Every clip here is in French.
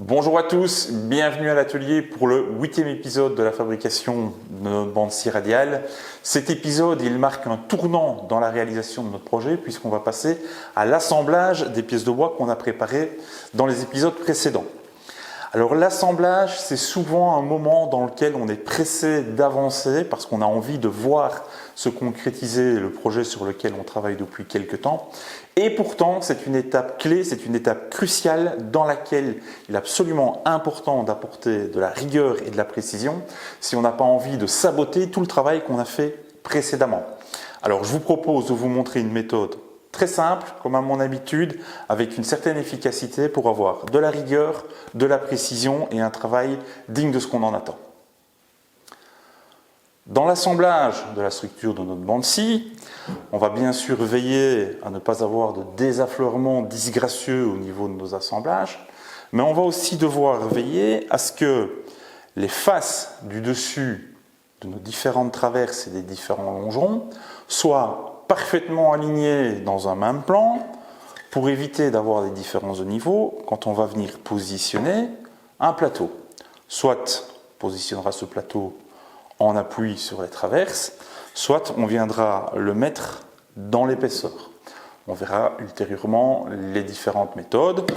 Bonjour à tous, bienvenue à l'atelier pour le 8e épisode de la fabrication de notre bande scie radiale. Cet épisode, il marque un tournant dans la réalisation de notre projet puisqu'on va passer à l'assemblage des pièces de bois qu'on a préparées dans les épisodes précédents. Alors l'assemblage, c'est souvent un moment dans lequel on est pressé d'avancer parce qu'on a envie de voir se concrétiser le projet sur lequel on travaille depuis quelques temps. Et pourtant, c'est une étape clé, c'est une étape cruciale dans laquelle il est absolument important d'apporter de la rigueur et de la précision si on n'a pas envie de saboter tout le travail qu'on a fait précédemment. Alors je vous propose de vous montrer une méthode très simple, comme à mon habitude, avec une certaine efficacité pour avoir de la rigueur, de la précision et un travail digne de ce qu'on en attend. Dans l'assemblage de la structure de notre bande scie, on va bien sûr veiller à ne pas avoir de désaffleurement disgracieux au niveau de nos assemblages, mais on va aussi devoir veiller à ce que les faces du dessus de nos différentes traverses et des différents longerons soient parfaitement alignées dans un même plan pour éviter d'avoir des différences de niveau quand on va venir positionner un plateau. Soit on positionnera ce plateau en appui sur les traverses, soit on viendra le mettre dans l'épaisseur. On verra ultérieurement les différentes méthodes,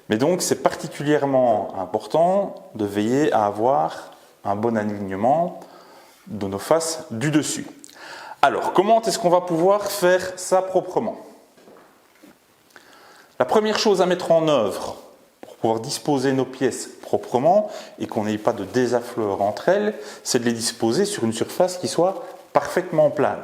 mais donc c'est particulièrement important de veiller à avoir un bon alignement de nos faces du dessus. Alors, comment est-ce qu'on va pouvoir faire ça proprement ? La première chose à mettre en œuvre pour pouvoir disposer nos pièces proprement et qu'on n'ait pas de désaffleur entre elles, c'est de les disposer sur une surface qui soit parfaitement plane.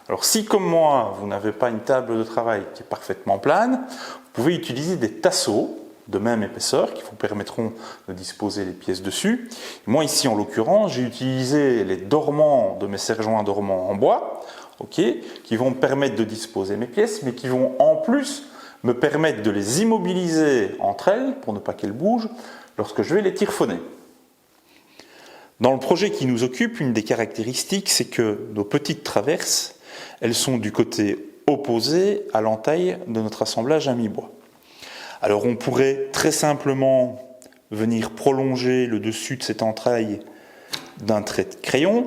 Alors si comme moi, vous n'avez pas une table de travail qui est parfaitement plane, vous pouvez utiliser des tasseaux de même épaisseur qui vous permettront de disposer les pièces dessus. Moi ici en l'occurrence, j'ai utilisé les dormants de mes serre-joints dormants en bois, qui vont me permettre de disposer mes pièces, mais qui vont en plus me permettre de les immobiliser entre elles pour ne pas qu'elles bougent lorsque je vais les tirfonner. Dans le projet qui nous occupe, une des caractéristiques, c'est que nos petites traverses, elles sont du côté opposé à l'entaille de notre assemblage à mi-bois. Alors on pourrait très simplement venir prolonger le dessus de cette entaille d'un trait de crayon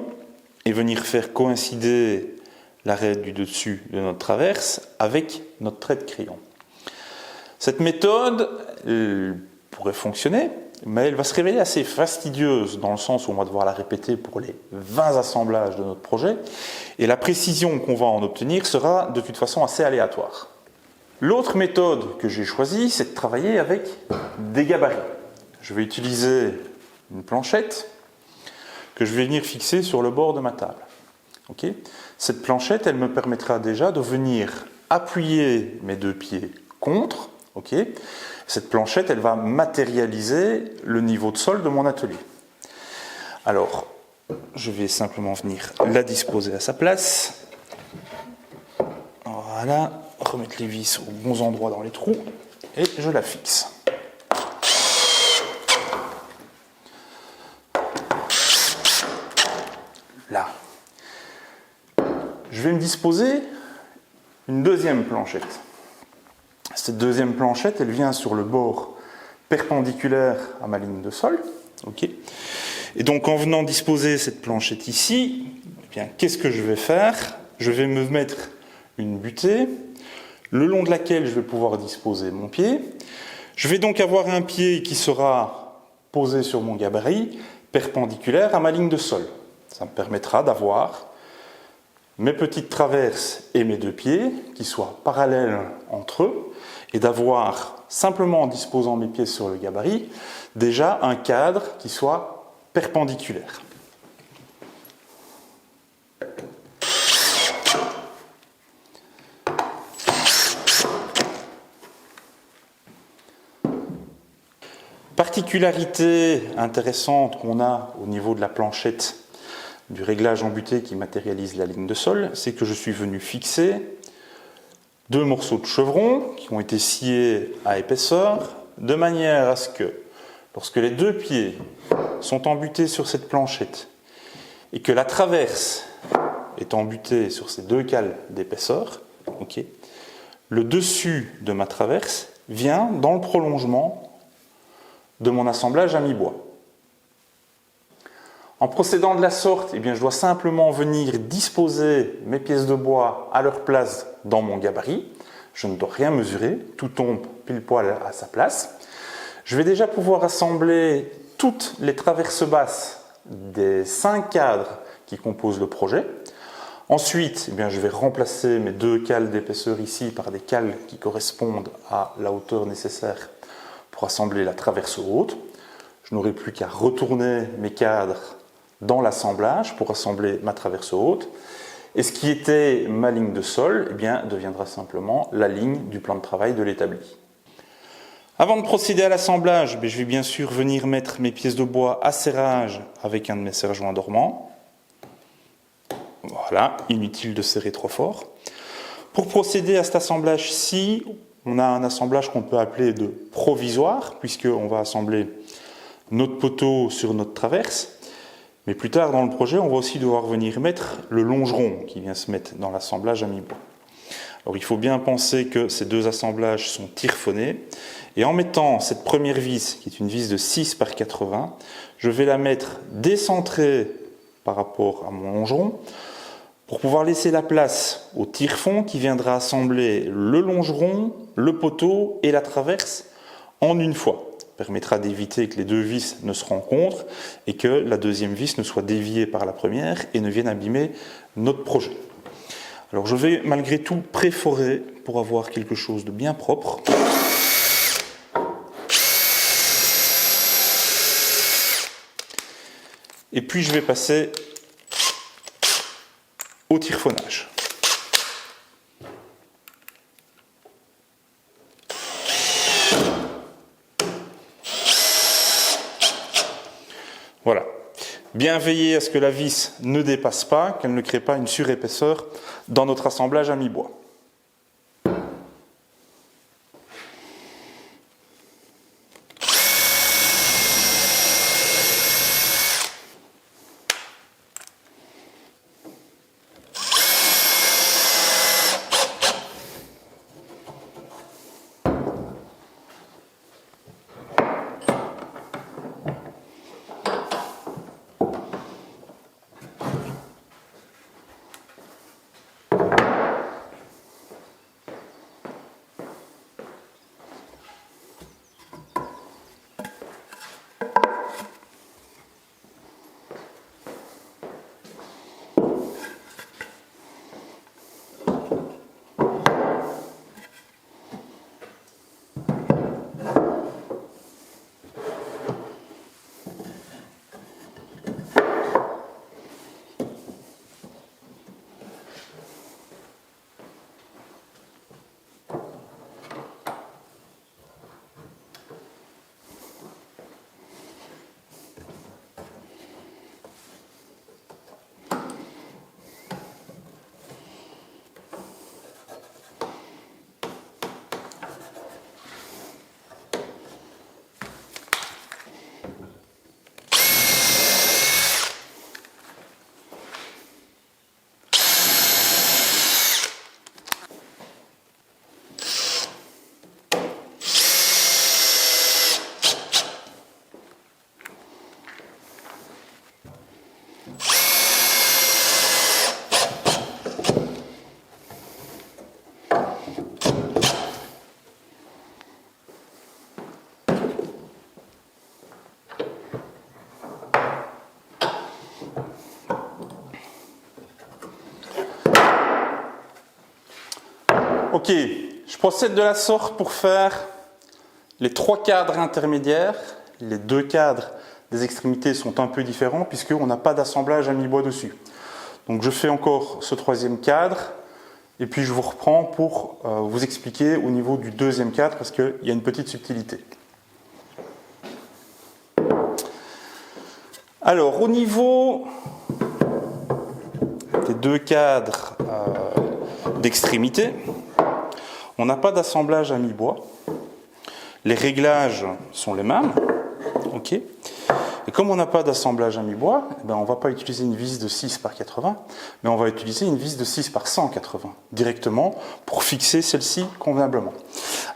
et venir faire coïncider l'arête du dessus de notre traverse avec notre trait de crayon. Cette méthode pourrait fonctionner, mais elle va se révéler assez fastidieuse dans le sens où on va devoir la répéter pour les 20 assemblages de notre projet et la précision qu'on va en obtenir sera de toute façon assez aléatoire. L'autre méthode que j'ai choisie, c'est de travailler avec des gabarits. Je vais utiliser une planchette que je vais venir fixer sur le bord de ma table. Cette planchette, elle me permettra déjà de venir appuyer mes deux pieds contre. Cette planchette, elle va matérialiser le niveau de sol de mon atelier. Alors, je vais simplement venir la disposer à sa place. Voilà. Remettre les vis aux bons endroits dans les trous et je la fixe. Là. Je vais me disposer une deuxième planchette. Cette deuxième planchette, elle vient sur le bord perpendiculaire à ma ligne de sol. Et donc en venant disposer cette planchette ici, qu'est-ce que je vais faire ? Je vais me mettre une butée le long de laquelle je vais pouvoir disposer mon pied. Je vais donc avoir un pied qui sera posé sur mon gabarit, perpendiculaire à ma ligne de sol. Ça me permettra d'avoir mes petites traverses et mes deux pieds qui soient parallèles entre eux et d'avoir, simplement en disposant mes pieds sur le gabarit, déjà un cadre qui soit perpendiculaire. Particularité intéressante qu'on a au niveau de la planchette du réglage en butée qui matérialise la ligne de sol, c'est que je suis venu fixer deux morceaux de chevron qui ont été sciés à épaisseur de manière à ce que lorsque les deux pieds sont embutés sur cette planchette et que la traverse est embutée sur ces deux cales d'épaisseur, le dessus de ma traverse vient dans le prolongement de mon assemblage à mi-bois. En procédant de la sorte, eh bien, je dois simplement venir disposer mes pièces de bois à leur place dans mon gabarit. Je ne dois rien mesurer, tout tombe pile poil à sa place. Je vais déjà pouvoir assembler toutes les traverses basses des 5 cadres qui composent le projet. Ensuite, eh bien, je vais remplacer mes 2 cales d'épaisseur ici par des cales qui correspondent à la hauteur nécessaire pour assembler la traverse haute. Je n'aurai plus qu'à retourner mes cadres dans l'assemblage pour assembler ma traverse haute. Et ce qui était ma ligne de sol, eh bien, deviendra simplement la ligne du plan de travail de l'établi. Avant de procéder à l'assemblage, je vais bien sûr venir mettre mes pièces de bois à serrage avec un de mes serre-joints dormants. Voilà, inutile de serrer trop fort. Pour procéder à cet assemblage-ci, on a un assemblage qu'on peut appeler de provisoire, puisqu'on va assembler notre poteau sur notre traverse. Mais plus tard dans le projet, on va aussi devoir venir mettre le longeron qui vient se mettre dans l'assemblage à mi-bois. Alors il faut bien penser que ces 2 assemblages sont tyrphonnés. Et en mettant cette première vis, qui est une vis de 6 par 80, je vais la mettre décentrée par rapport à mon longeron pour pouvoir laisser la place au tire-fond qui viendra assembler le longeron, le poteau et la traverse en une fois. Ça permettra d'éviter que les 2 vis ne se rencontrent et que la deuxième vis ne soit déviée par la première et ne vienne abîmer notre projet. Alors je vais malgré tout préforer pour avoir quelque chose de bien propre. Et puis je vais passer au tire-phonage. Voilà. Bien veiller à ce que la vis ne dépasse pas, qu'elle ne crée pas une surépaisseur dans notre assemblage à mi-bois. Ok, je procède de la sorte pour faire les 3 cadres intermédiaires. Les 2 cadres des extrémités sont un peu différents puisqu'on n'a pas d'assemblage à mi-bois dessus. Donc je fais encore ce 3e cadre et puis je vous reprends pour vous expliquer au niveau du 2e cadre parce qu'il y a une petite subtilité. Alors au niveau des 2 cadres d'extrémité, on n'a pas d'assemblage à mi-bois. Les réglages sont les mêmes. Okay. Et comme on n'a pas d'assemblage à mi-bois, on ne va pas utiliser une vis de 6 par 80, mais on va utiliser une vis de 6 par 180 directement pour fixer celle-ci convenablement.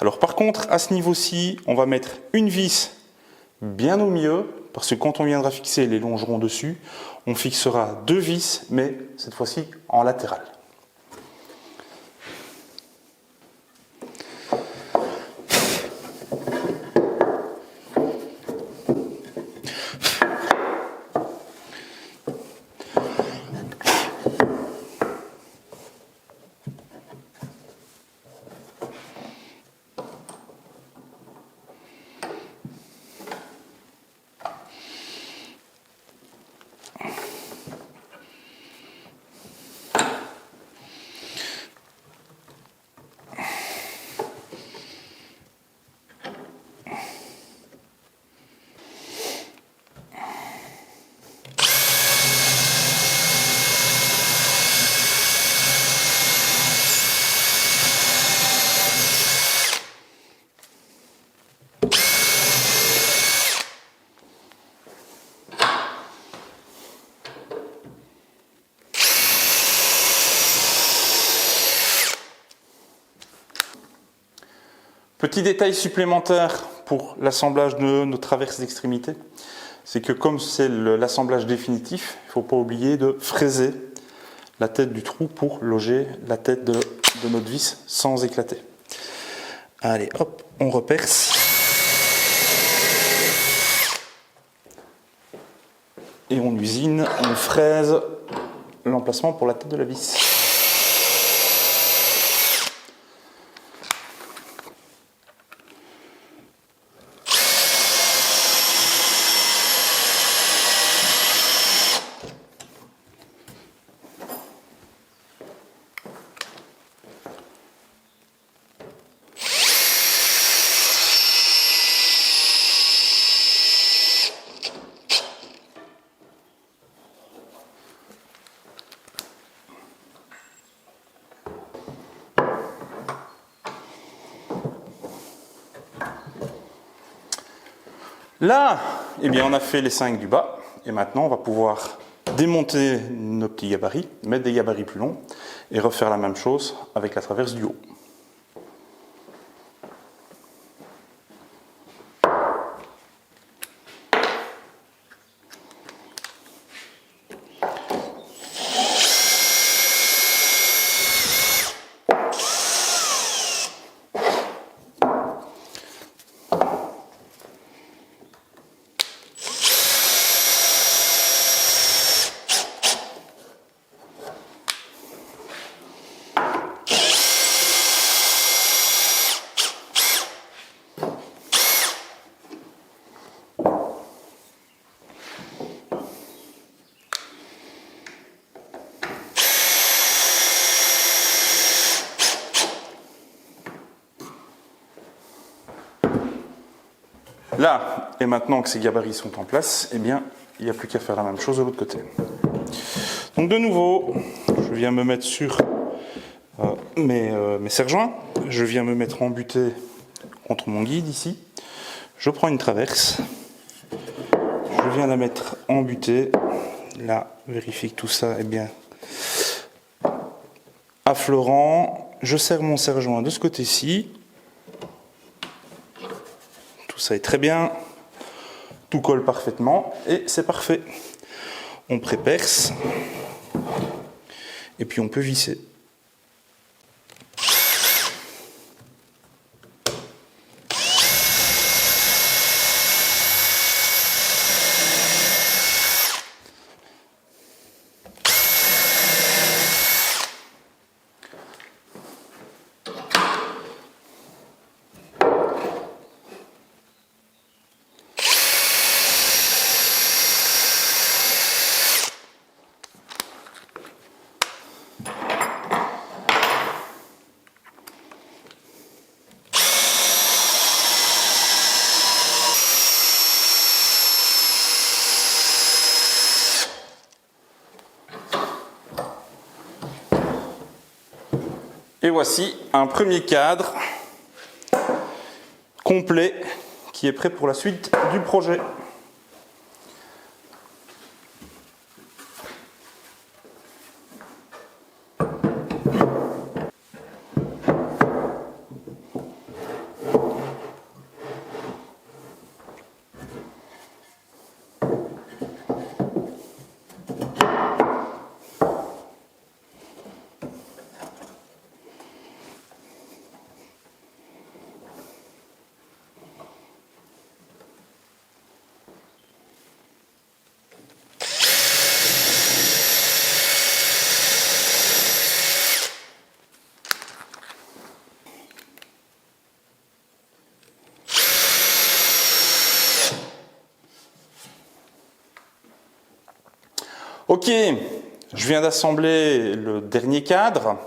Alors par contre, à ce niveau-ci, on va mettre une vis bien au milieu, parce que quand on viendra fixer les longerons dessus, on fixera 2 vis, mais cette fois-ci en latéral. Petit détail supplémentaire pour l'assemblage de nos traverses d'extrémité, c'est que comme c'est l'assemblage définitif, il ne faut pas oublier de fraiser la tête du trou pour loger la tête de notre vis sans éclater. Allez, hop, on reperce. Et on usine, on fraise l'emplacement pour la tête de la vis. Là, eh bien, on a fait les 5 du bas, et maintenant on va pouvoir démonter nos petits gabarits, mettre des gabarits plus longs, et refaire la même chose avec la traverse du haut. Là, et maintenant que ces gabarits sont en place, eh bien, il n'y a plus qu'à faire la même chose de l'autre côté. Donc de nouveau, je viens me mettre sur mes serre-joints, je viens me mettre embuté contre mon guide ici, je prends une traverse, je viens la mettre embutée, là, vérifie que tout ça est bien affleurant, je serre mon serre-joint de ce côté-ci, tout ça est très bien, tout colle parfaitement et c'est parfait. On préperce et puis on peut visser. Et voici un premier cadre complet qui est prêt pour la suite du projet. Ok, je viens d'assembler le dernier cadre.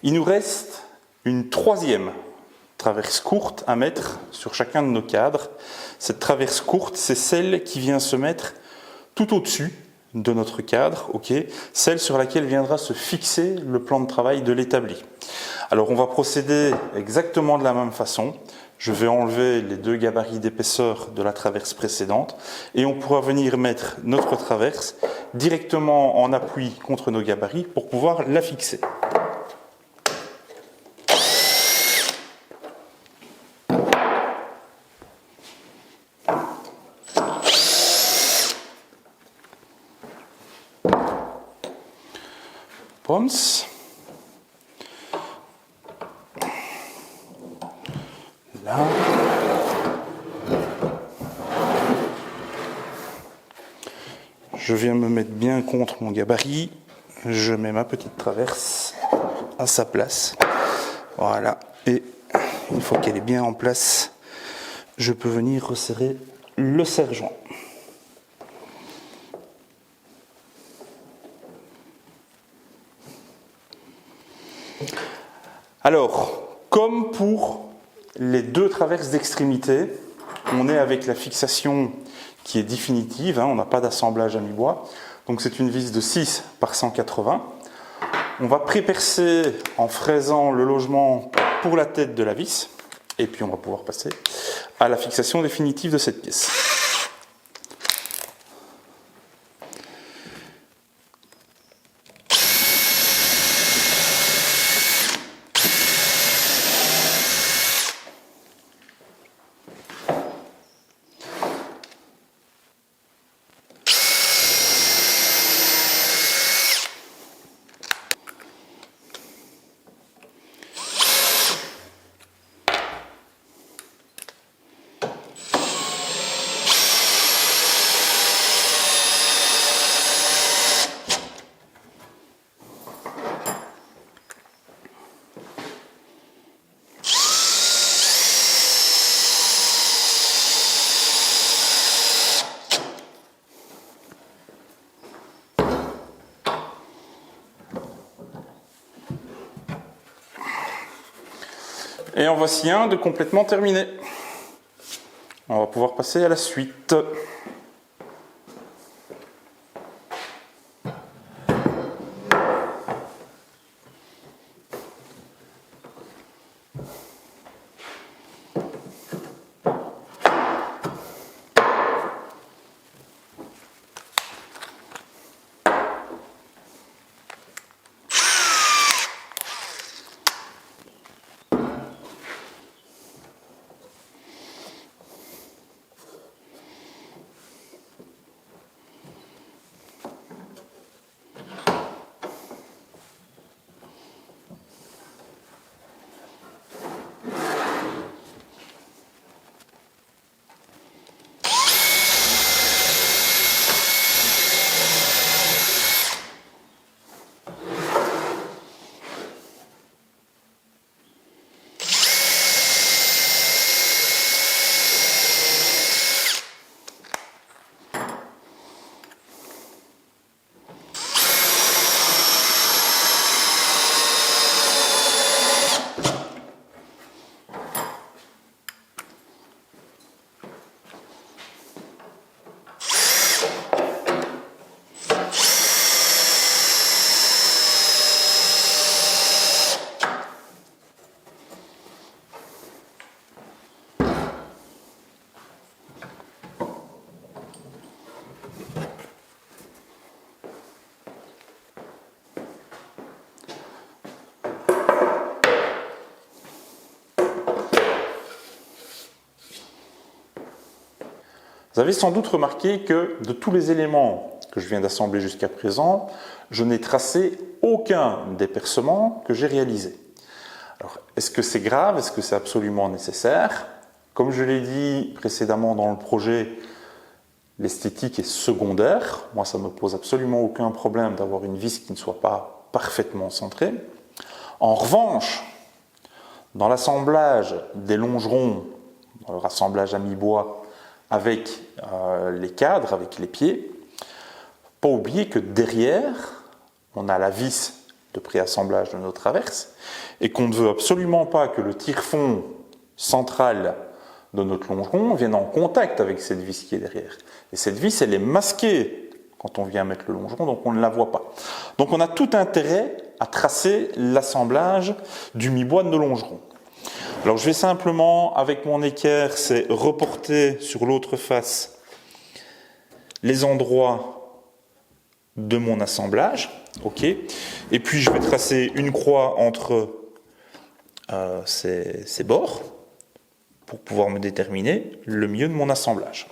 Il nous reste une troisième traverse courte à mettre sur chacun de nos cadres. Cette traverse courte, c'est celle qui vient se mettre tout au-dessus de notre cadre, celle sur laquelle viendra se fixer le plan de travail de l'établi. Alors on va procéder exactement de la même façon. Je vais enlever les 2 gabarits d'épaisseur de la traverse précédente et on pourra venir mettre notre traverse directement en appui contre nos gabarits pour pouvoir la fixer. Là. Je viens me mettre bien contre mon gabarit. Je mets ma petite traverse à sa place. Voilà. Et une fois qu'elle est bien en place, je peux venir resserrer le serre-joint. Alors, comme pour les 2 traverses d'extrémité, on est avec la fixation qui est définitive, on n'a pas d'assemblage à mi-bois, donc c'est une vis de 6 par 180. On va pré-percer en fraisant le logement pour la tête de la vis, et puis on va pouvoir passer à la fixation définitive de cette pièce. Et en voici un de complètement terminé. On va pouvoir passer à la suite. Vous avez sans doute remarqué que de tous les éléments que je viens d'assembler jusqu'à présent, je n'ai tracé aucun des percements que j'ai réalisés. Alors, est-ce que c'est grave? Est-ce que c'est absolument nécessaire? Comme je l'ai dit précédemment dans le projet, l'esthétique est secondaire. Moi, ça ne me pose absolument aucun problème d'avoir une vis qui ne soit pas parfaitement centrée. En revanche, dans l'assemblage des longerons, dans leur assemblage à mi-bois avec les cadres, avec les pieds, pas oublier que derrière, on a la vis de préassemblage de nos traverses et qu'on ne veut absolument pas que le tire-fond central de notre longeron vienne en contact avec cette vis qui est derrière. Et cette vis, elle est masquée quand on vient mettre le longeron, donc on ne la voit pas. Donc on a tout intérêt à tracer l'assemblage du mi-bois de nos longerons. Alors je vais simplement, avec mon équerre, c'est reporter sur l'autre face les endroits de mon assemblage. Ok. Et puis je vais tracer une croix entre ces bords pour pouvoir me déterminer le milieu de mon assemblage.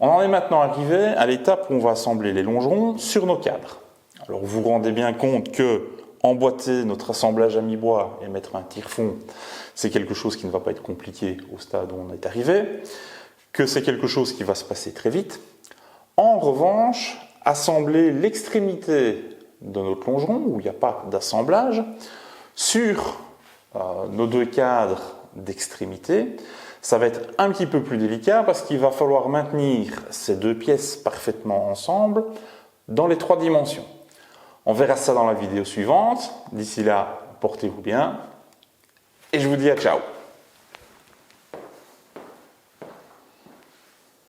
On en est maintenant arrivé à l'étape où on va assembler les longerons sur nos cadres. Alors vous vous rendez bien compte que emboîter notre assemblage à mi-bois et mettre un tire-fond, c'est quelque chose qui ne va pas être compliqué au stade où on est arrivé, que c'est quelque chose qui va se passer très vite. En revanche, assembler l'extrémité de notre longeron, où il n'y a pas d'assemblage, sur nos deux cadres d'extrémité, ça va être un petit peu plus délicat parce qu'il va falloir maintenir ces deux pièces parfaitement ensemble dans les 3 dimensions. On verra ça dans la vidéo suivante. D'ici là, portez-vous bien et je vous dis à ciao.